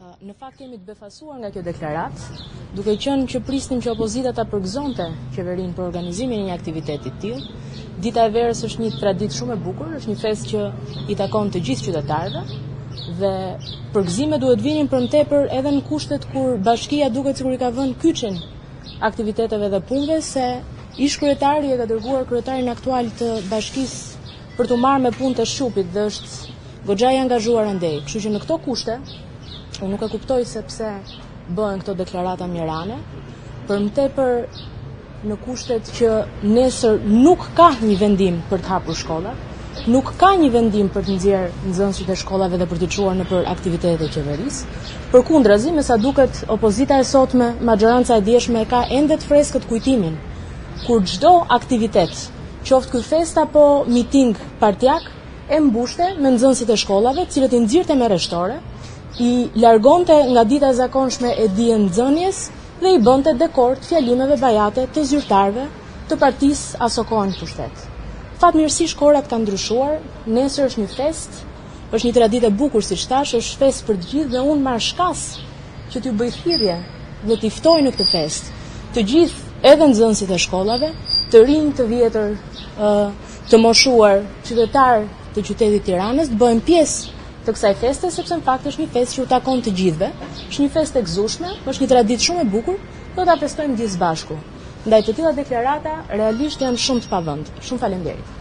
Në fakt jemi të befasuar nga kjo deklaratë, duke qenë që prisnim që opozita ta përgëzonte qeverinë për organizimin e një aktiviteti të tillë. Dita e verës është një traditë shumë e bukur, është një festë që i takon të gjithë qytetarëve dhe përgëzimet duhet vinin përmtepër edhe në kushtet kur bashkia duket sikur i ka vënë kyçin aktiviteteve dhe punëve, se ish-kryetari e ka dërguar kryetarin aktual të bashkisë për të marrë me punë të Shqupit dhe është goxha i angazhuar andej. Kështu që në këto kushte unë nuk e kuptoj se pse bëhen këto deklarata mjerane, përmtepër në kushtet që nesër nuk ka një vendim për të hapur shkollat, nuk ka një vendim për të nxjerrë nxënësit e shkollave dhe për të çuar nëpër aktivitetet e qeverisë. Përkundrazi, me sa duket opozita e sotme, maxhoranca e dieshme ka ende të freskët kujtimin kur çdo aktivitet, qoftë ky fest apo miting partijak, e mbushte me nxënësit e shkollave, të cilët i nxirrte me rreshtore, i largonte nga dita e zakonshme e dijen nxënjes dhe i bënte dekor të fjalimeve bajate të zyrtarëve të partisë aso kohë në pushtet. Fatmirësisht kohërat kanë ndryshuar, nesër është një fest, është një traditë e bukur siç thash, është fest për të gjithë dhe unë marr shkas që t'ju bëj thirrje dhe t'i ftoj në këtë fest të gjithë, edhe nxënësit e shkollave, të rinj, të vjetër, të moshuar, qytetarë të qytetit Tiranës, të bëhen pjesë të kësaj feste, sepse në fakt është një festë që u takon të gjithëve, është një festë e gëzueshme, është një traditë shumë e bukur, do ta festojmë gjithë bashku. Ndaj të tilla deklarata realisht janë shumë të pavend. Shumë faleminderit.